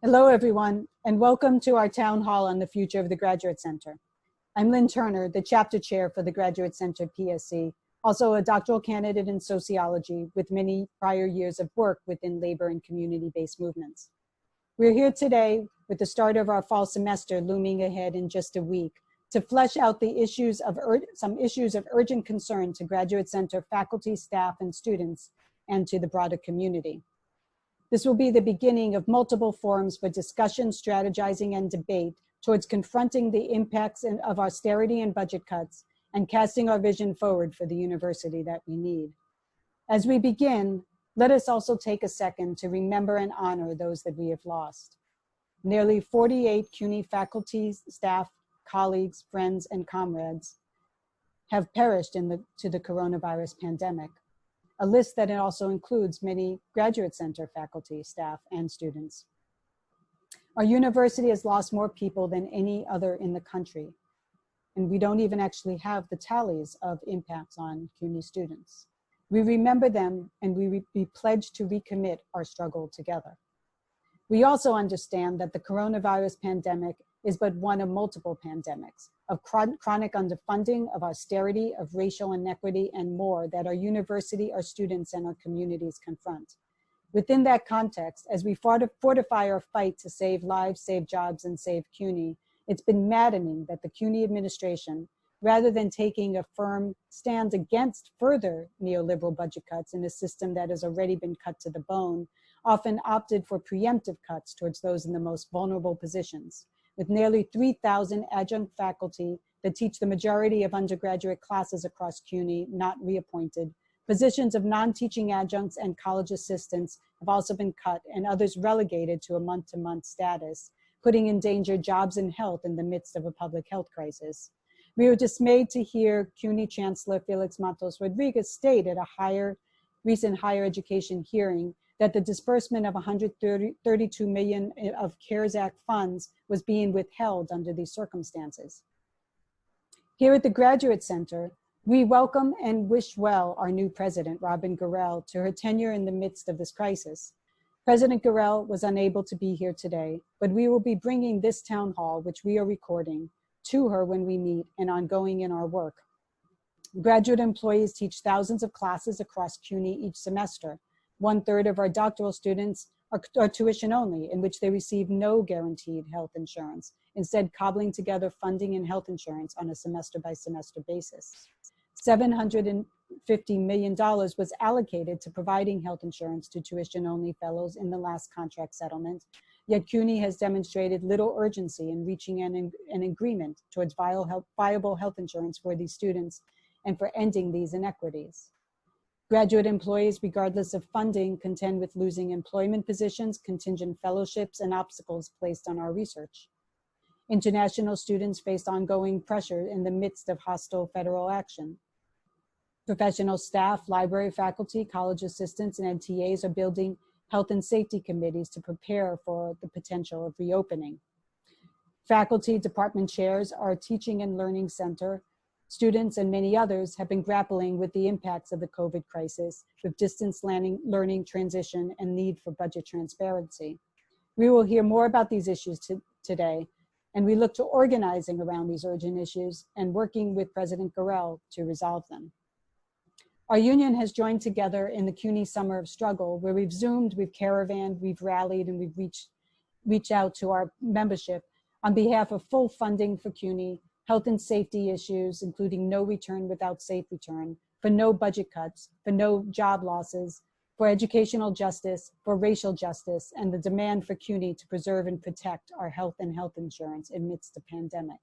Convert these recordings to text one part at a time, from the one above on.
Hello, everyone, and welcome to our town hall on the future of the Graduate Center. I'm Lynn Turner, the chapter chair for the Graduate Center PSC, also a doctoral candidate in sociology with many prior years of work within labor and community-based movements. We're here today with the start of our fall semester looming ahead in just a week to flesh out the issues of some issues of urgent concern to Graduate Center faculty, staff, and students, and to the broader community. This will be the beginning of multiple forums for discussion, strategizing, and debate towards confronting the impacts of austerity and budget cuts and casting our vision forward for the university that we need. As we begin, let us also take a second to remember and honor those that we have lost. Nearly 48 CUNY faculty, staff, colleagues, friends, and comrades have perished to the coronavirus pandemic. A list that also includes many Graduate Center faculty, staff, and students. Our university has lost more people than any other in the country, and we don't even actually have the tallies of impacts on CUNY students. We remember them, and we pledge to recommit our struggle together. We also understand that the coronavirus pandemic is but one of multiple pandemics, of chronic underfunding, of austerity, of racial inequity, and more that our university, our students, and our communities confront. Within that context, as we fortify our fight to save lives, save jobs, and save CUNY, it's been maddening that the CUNY administration, rather than taking a firm stand against further neoliberal budget cuts in a system that has already been cut to the bone, often opted for preemptive cuts towards those in the most vulnerable positions. With nearly 3,000 adjunct faculty that teach the majority of undergraduate classes across CUNY not reappointed, positions of non-teaching adjuncts and college assistants have also been cut and others relegated to a month-to-month status, putting in danger jobs and health in the midst of a public health crisis. We were dismayed to hear CUNY Chancellor Felix Matos Rodriguez state at a recent higher education hearing that the disbursement of $132 million of CARES Act funds was being withheld under these circumstances. Here at the Graduate Center, we welcome and wish well our new president, Robin Gurrell, to her tenure in the midst of this crisis. President Gurrell was unable to be here today, but we will be bringing this town hall, which we are recording, to her when we meet and ongoing in our work. Graduate employees teach thousands of classes across CUNY each semester. 1/3 of our doctoral students are tuition only, in which they receive no guaranteed health insurance, instead cobbling together funding and health insurance on a semester-by-semester basis. $750 million was allocated to providing health insurance to tuition-only fellows in the last contract settlement, yet CUNY has demonstrated little urgency in reaching an agreement towards viable health insurance for these students and for ending these inequities. Graduate employees, regardless of funding, contend with losing employment positions, contingent fellowships, and obstacles placed on our research. International students face ongoing pressure in the midst of hostile federal action. Professional staff, library faculty, college assistants, and NTAs are building health and safety committees to prepare for the potential of reopening. Faculty, department chairs, our teaching and learning center, students, and many others have been grappling with the impacts of the COVID crisis, with distance learning transition and need for budget transparency. We will hear more about these issues today, and we look to organizing around these urgent issues and working with President Gurrell to resolve them. Our union has joined together in the CUNY Summer of Struggle, where we've Zoomed, we've caravanned, we've rallied, and we've reached out to our membership on behalf of full funding for CUNY, health and safety issues, including no return without safe return, for no budget cuts, for no job losses, for educational justice, for racial justice, and the demand for CUNY to preserve and protect our health and health insurance amidst the pandemic.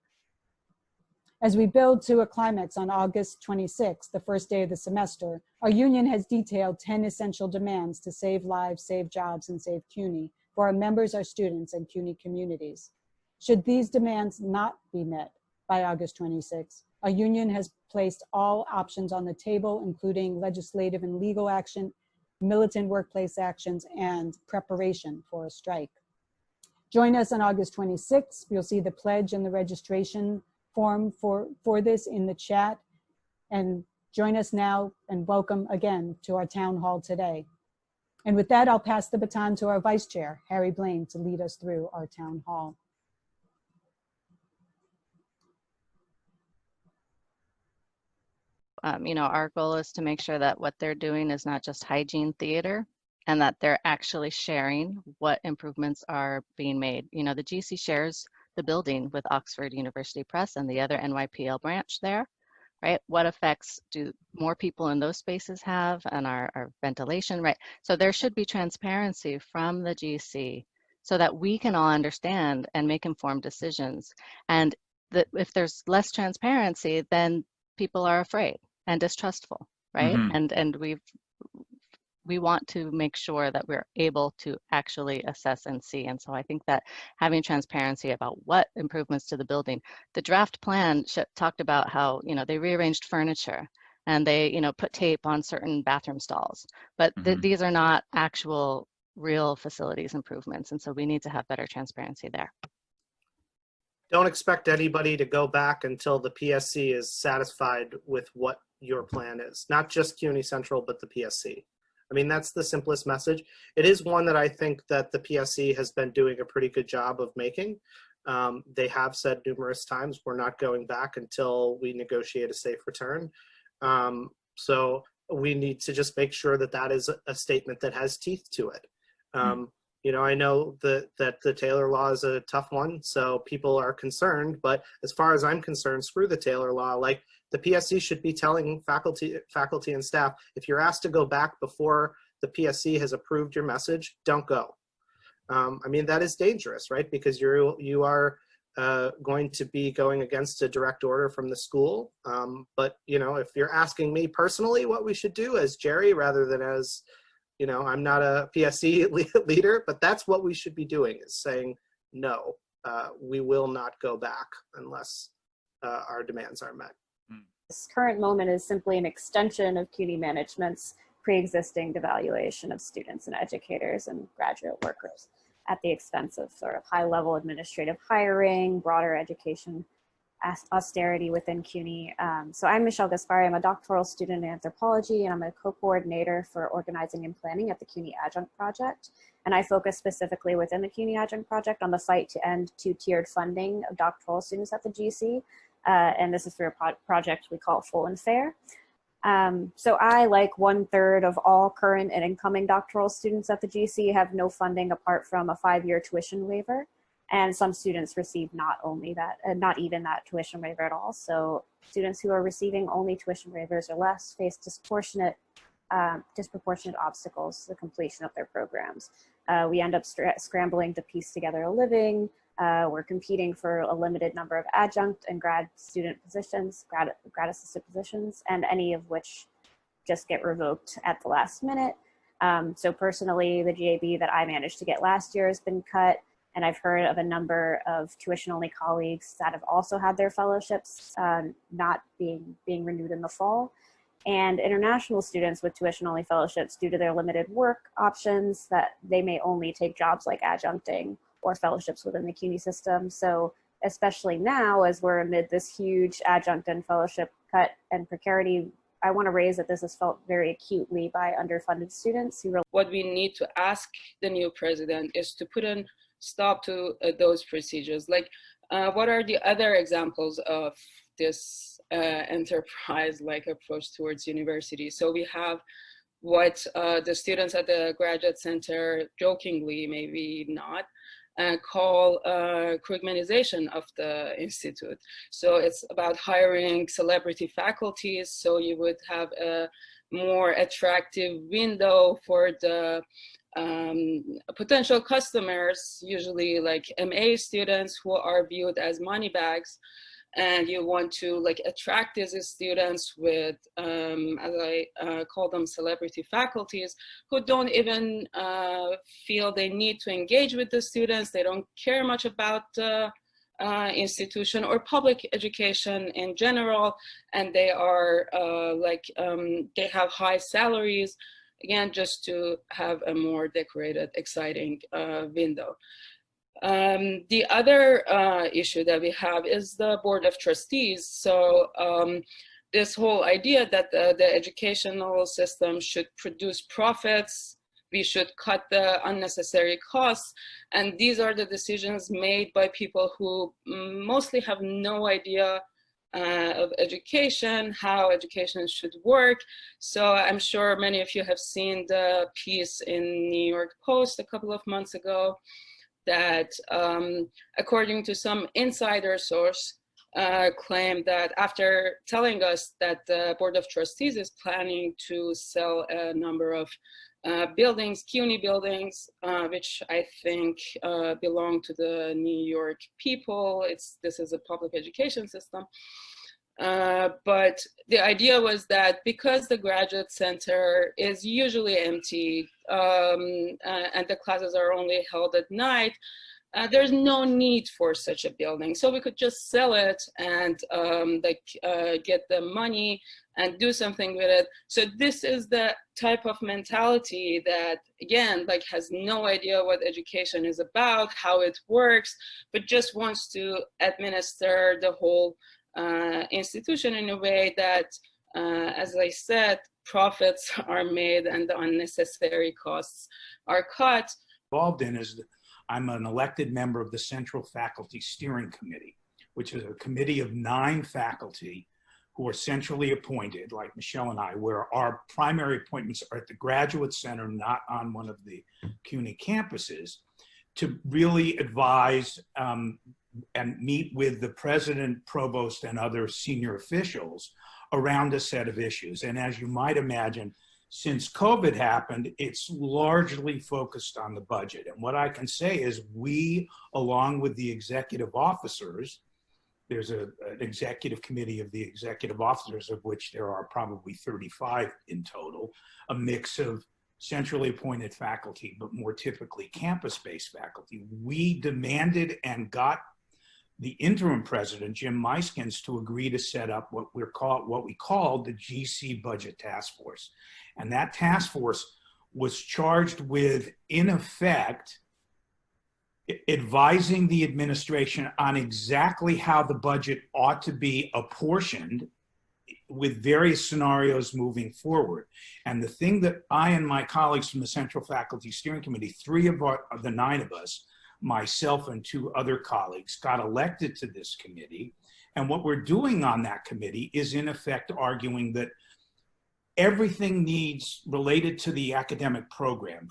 As we build to a climax on August 26th, the first day of the semester, our union has detailed 10 essential demands to save lives, save jobs, and save CUNY for our members, our students, and CUNY communities. Should these demands not be met by August 26th, our union has placed all options on the table, including legislative and legal action, militant workplace actions, and preparation for a strike. Join us on August 26th. You'll see the pledge and the registration form for this in the chat. And join us now and welcome again to our town hall today. And with that, I'll pass the baton to our Vice Chair, Harry Blaine, to lead us through our town hall. Our goal is to make sure that what they're doing is not just hygiene theater, and that they're actually sharing what improvements are being made. The GC shares the building with Oxford University Press and the other NYPL branch there, right? What effects do more people in those spaces have, and our ventilation, right? So there should be transparency from the GC so that we can all understand and make informed decisions. And if there's less transparency, then people are afraid and distrustful, right? Mm-hmm. And we want to make sure that we're able to actually assess and see. And so I think that having transparency about what improvements to the building, the draft plan talked about how, they rearranged furniture and they, put tape on certain bathroom stalls, but these are not actual real facilities improvements. And so we need to have better transparency there. Don't expect anybody to go back until the PSC is satisfied with what your plan is, not just CUNY Central, but the PSC. I mean, that's the simplest message. It is one that I think that the PSC has been doing a pretty good job of making. They have said numerous times, we're not going back until we negotiate a safe return. So we need to just make sure that that is a statement that has teeth to it. I know that the Taylor Law is a tough one, so people are concerned, but as far as I'm concerned, screw the Taylor Law. Like, the PSC should be telling faculty and staff, if you're asked to go back before the PSC has approved your message, don't go. I mean, that is dangerous, right? Because you are going to be going against a direct order from the school. But, if you're asking me personally what we should do as Jerry rather than as, I'm not a PSC leader, but that's what we should be doing, is saying, no, we will not go back unless our demands are met. This current moment is simply an extension of CUNY management's pre-existing devaluation of students and educators and graduate workers at the expense of sort of high-level administrative hiring, broader education austerity within CUNY. So I'm Michelle Gaspari. I'm a doctoral student in anthropology, and I'm a co-coordinator for organizing and planning at the CUNY Adjunct Project. And I focus specifically within the CUNY Adjunct Project on the fight to end two-tiered funding of doctoral students at the GC. And this is through a project we call Full and Fair. So I, like 1/3 of all current and incoming doctoral students at the GC, have no funding apart from a 5-year tuition waiver. And some students receive not even that tuition waiver at all. So students who are receiving only tuition waivers or less face disproportionate obstacles to the completion of their programs. We end up scrambling to piece together a living. We're competing for a limited number of adjunct and grad student positions, grad assistant positions, and any of which just get revoked at the last minute. So personally, the GAB that I managed to get last year has been cut, and I've heard of a number of tuition-only colleagues that have also had their fellowships not being renewed in the fall. And international students with tuition-only fellowships, due to their limited work options, that they may only take jobs like adjuncting or fellowships within the CUNY system. So especially now, as we're amid this huge adjunct and fellowship cut and precarity, I want to raise that this is felt very acutely by underfunded students who what we need to ask the new president is to put a stop to those procedures. Like, what are the other examples of this enterprise-like approach towards university? So we have what the students at the Graduate Center jokingly, maybe not, call Krugmanization of the institute. So it's about hiring celebrity faculties, so you would have a more attractive window for the potential customers, usually like MA students who are viewed as money bags, and you want to like attract these students with, as I call them, celebrity faculties, who don't even feel they need to engage with the students. They don't care much about the institution or public education in general, and they are they have high salaries, again, just to have a more decorated, exciting window. The other issue that we have is the Board of Trustees. So this whole idea that the educational system should produce profits we should cut the unnecessary costs. And these are the decisions made by people who mostly have no idea of education, how education should work. So I'm sure many of you have seen the piece in New York Post a couple of months ago that according to some insider source, claimed that after telling us that the Board of Trustees is planning to sell a number of buildings, CUNY buildings, which I think belong to the New York people. This is a public education system. But the idea was that because the Graduate Center is usually empty and the classes are only held at night, there's no need for such a building. So we could just sell it and get the money and do something with it. So this is the type of mentality that, again, like has no idea what education is about, how it works, but just wants to administer the whole institution in a way that, as I said, profits are made and the unnecessary costs are cut. Involved in is I'm an elected member of the Central Faculty Steering Committee, which is a committee of 9 faculty who are centrally appointed, like Michelle and I, where our primary appointments are at the Graduate Center, not on one of the CUNY campuses, to really advise and meet with the president, provost, and other senior officials around a set of issues. And as you might imagine, since COVID happened, it's largely focused on the budget. And what I can say is we, along with the executive officers, there's an executive committee of the executive officers, of which there are probably 35 in total, a mix of centrally appointed faculty, but more typically campus-based faculty. We demanded and got the interim president, Jim Meiskens, to agree to set up what we called the GC Budget Task Force. And that task force was charged with, in effect, advising the administration on exactly how the budget ought to be apportioned with various scenarios moving forward. And the thing that I and my colleagues from the Central Faculty Steering Committee, 3 of the 9 of us, myself and 2 other colleagues, got elected to this committee. And what we're doing on that committee is in effect arguing that everything needs related to the academic program,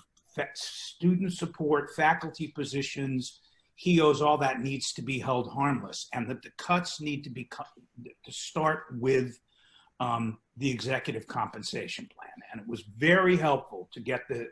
student support, faculty positions, HEOs, all that needs to be held harmless, and that the cuts need to start with the executive compensation plan. And it was very helpful to get the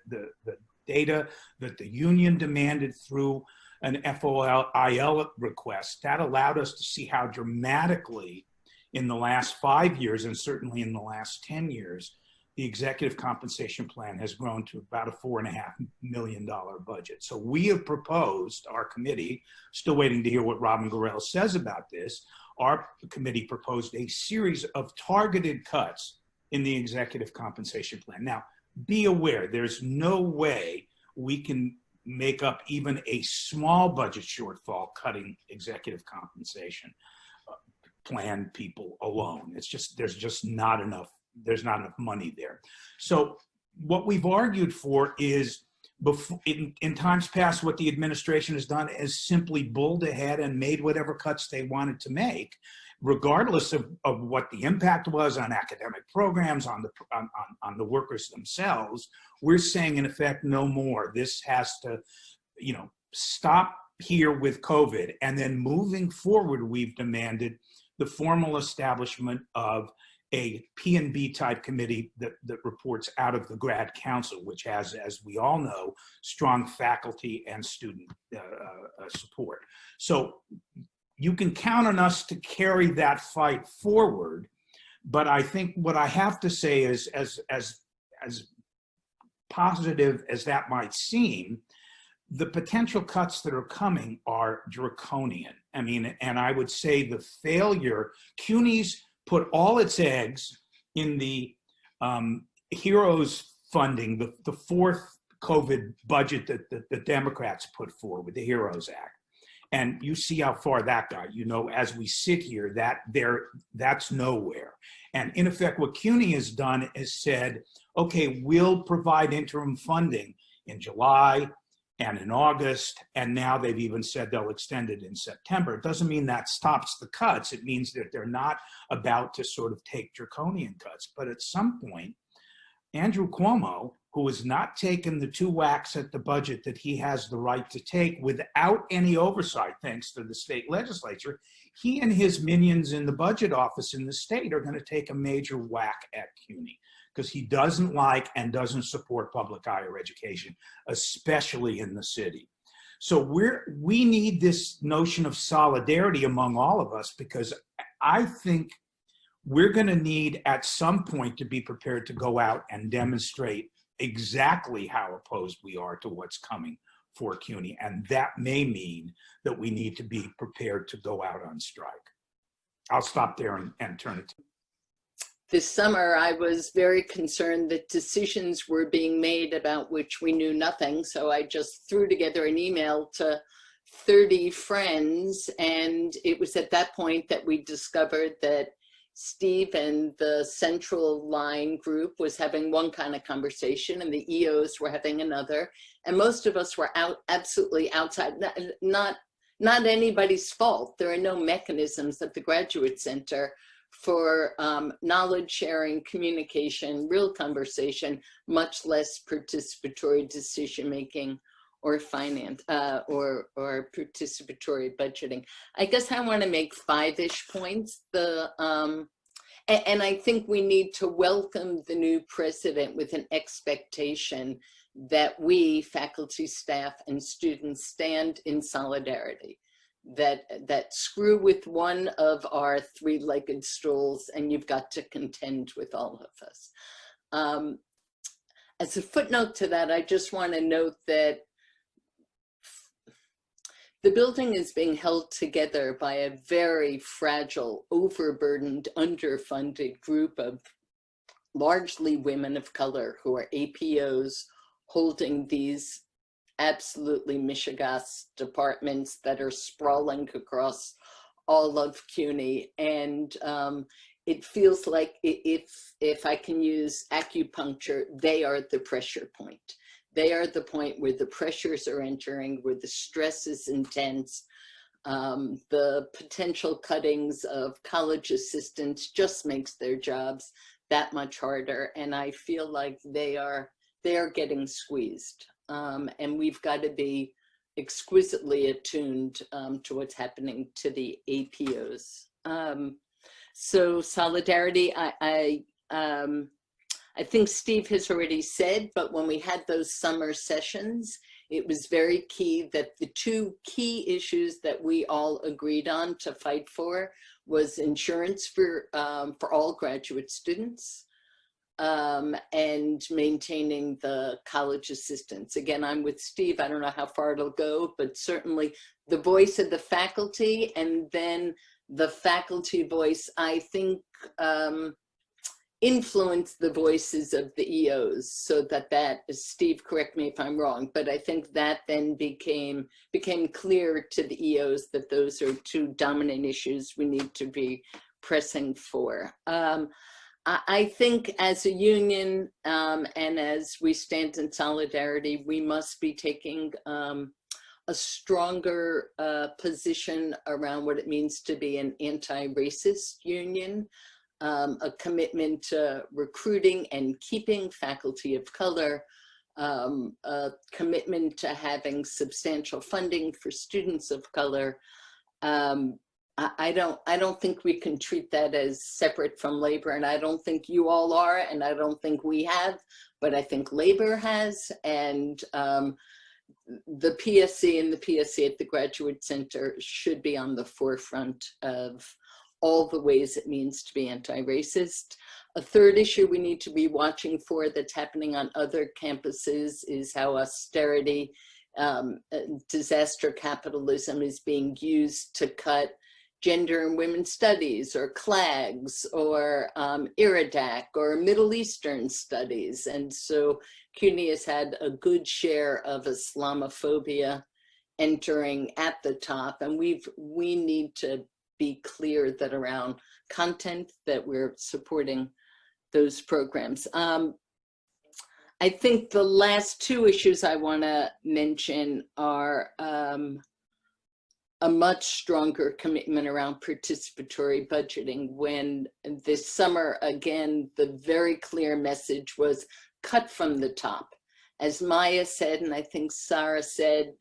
data that the union demanded through an FOIL request. That allowed us to see how dramatically in the last 5 years, and certainly in the last 10 years, the executive compensation plan has grown to about a $4.5 million budget. So we have proposed, our committee, still waiting to hear what Robin Gorel says about this, our committee proposed a series of targeted cuts in the executive compensation plan. Now, be aware, there's no way we can make up even a small budget shortfall cutting executive compensation plan people alone. It's just, there's just not enough, there's not enough money there. So what we've argued for is, in times past, what the administration has done is simply bowled ahead and made whatever cuts they wanted to make, regardless of what the impact was on academic programs, on the workers themselves. We're saying, in effect, no more. This has to, stop here with COVID. And then moving forward, we've demanded the formal establishment of a P&B type committee that reports out of the Grad Council, which has, as we all know, strong faculty and student support. So you can count on us to carry that fight forward. But I think what I have to say is, as positive as that might seem, the potential cuts that are coming are draconian. I mean, and I would say the failure, CUNY's put all its eggs in the HEROES funding, the 4th COVID budget that the Democrats put forward with the HEROES Act. And you see how far that got. As we sit here, that's nowhere. And in effect, what CUNY has done is said, okay, we'll provide interim funding in July and in August, and now they've even said they'll extend it in September. It doesn't mean that stops the cuts. It means that they're not about to sort of take draconian cuts. But at some point, Andrew Cuomo, who has not taken the 2 whacks at the budget that he has the right to take without any oversight, thanks to the state legislature, he and his minions in the budget office in the state are going to take a major whack at CUNY, because he doesn't like and doesn't support public higher education, especially in the city. So we need this notion of solidarity among all of us, because I think we're going to need at some point to be prepared to go out and demonstrate exactly how opposed we are to what's coming for CUNY. And that may mean that we need to be prepared to go out on strike. I'll stop there and turn it to this summer. I was very concerned that decisions were being made about which we knew nothing. So I just threw together an email to 30 friends. And it was at that point that we discovered that Steve and the Central Line group was having one kind of conversation and the EOs were having another. And most of us were absolutely outside, not anybody's fault. There are no mechanisms at the Graduate Center for knowledge sharing, communication, real conversation, much less participatory decision making or finance or participatory budgeting. I guess I want to make 5-ish points. And I think we need to welcome the new president with an expectation that we, faculty, staff, and students stand in solidarity. That screw with one of our 3-legged stools and you've got to contend with all of us. As a footnote to that, I just want to note that the building is being held together by a very fragile, overburdened, underfunded group of largely women of color who are APOs holding these absolutely mishigas departments that are sprawling across all of CUNY. And it feels like, if I can use acupuncture, they are the pressure point. They are the point where the pressures are entering, where the stress is intense. The potential cuttings of college assistants just makes their jobs that much harder. And I feel like they are getting squeezed. And we've got to be exquisitely attuned to what's happening to the APOs. So solidarity, I think Steve has already said, but when we had those summer sessions, it was very key that the 2 key issues that we all agreed on to fight for was insurance for all graduate students and maintaining the college assistants. Again, I'm with Steve. I don't know how far it'll go, but certainly the voice of the faculty, and then the faculty voice, I think, influence the voices of the EOs, so that Steve, correct me if I'm wrong, but I think that then became clear to the EOs that those are 2 dominant issues we need to be pressing for. I think as a union and as we stand in solidarity, we must be taking a stronger position around what it means to be an anti-racist union. A commitment to recruiting and keeping faculty of color, a commitment to having substantial funding for students of color. I don't think we can treat that as separate from labor, and I don't think you all are, and I don't think we have, but I think labor has, and the PSC and the PSC at the Graduate Center should be on the forefront of all the ways it means to be anti-racist. A third issue we need to be watching for that's happening on other campuses is how austerity, disaster capitalism is being used to cut gender and women's studies or CLAGS or IRIDAC or Middle Eastern studies. And so CUNY has had a good share of Islamophobia entering at the top, and we need to be clear that around content that we're supporting those programs. I think the last two issues I want to mention are a much stronger commitment around participatory budgeting. When this summer, again, the very clear message was cut from the top. As Maya said, and I think Sarah said,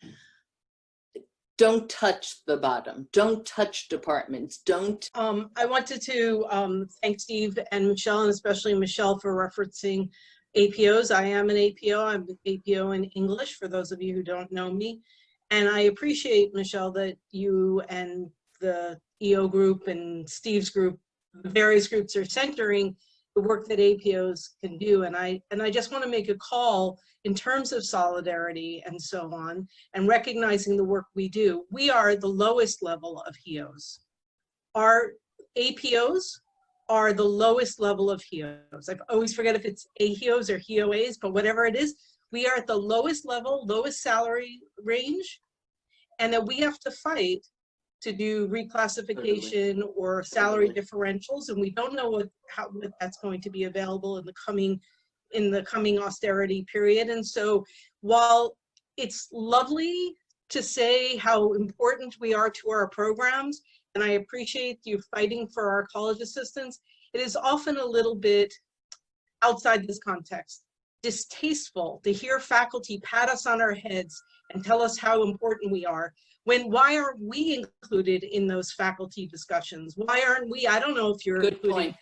don't touch the bottom, don't touch departments, don't. I wanted to thank Steve and Michelle, and especially Michelle, for referencing APOs. I am an APO. I'm an APO in English, for those of you who don't know me. And I appreciate, Michelle, that you and the EO group and Steve's group, the various groups, are centering the work that APOs can do. And I just want to make a call in terms of solidarity and so on, and recognizing the work we do. We are the lowest level of HEOs. Our APOs are the lowest level of HEOs. I always forget if it's AHEOs or HEOAs, but whatever it is, we are at the lowest level, lowest salary range, and that we have to fight to do reclassification or salary differentials, and we don't know what that's going to be available in the coming austerity period. And so while it's lovely to say how important we are to our programs, and I appreciate you fighting for our college assistants, it is often a little bit outside this context distasteful to hear faculty pat us on our heads and tell us how important we are, when why aren't we included in those faculty discussions? Why aren't we? I don't know if you're Good including.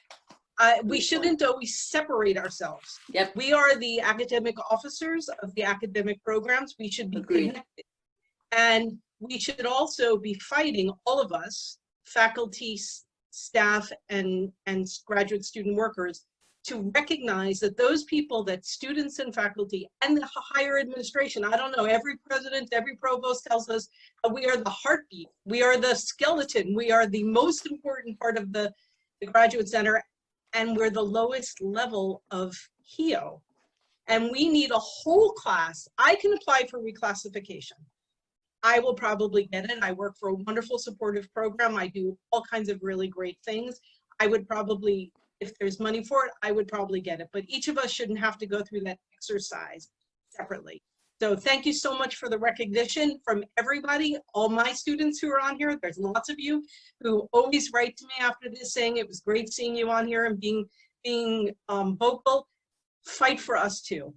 point. We shouldn't always separate ourselves. Yep. We are the academic officers of the academic programs. We should be Agreed. connected. And we should also be fighting, all of us, faculty, staff, and graduate student workers, to recognize that those people, that students and faculty and the higher administration, I don't know, every president, every provost tells us we are the heartbeat, we are the skeleton, we are the most important part of the Graduate Center, and we're the lowest level of HEO. And we need a whole class. I can apply for reclassification. I will probably get it. I work for a wonderful supportive program. I do all kinds of really great things. I would probably, if there's money for it, I would probably get it. But each of us shouldn't have to go through that exercise separately. So thank you so much for the recognition from everybody, all my students who are on here. There's lots of you who always write to me after this saying it was great seeing you on here and being vocal. Fight for us too.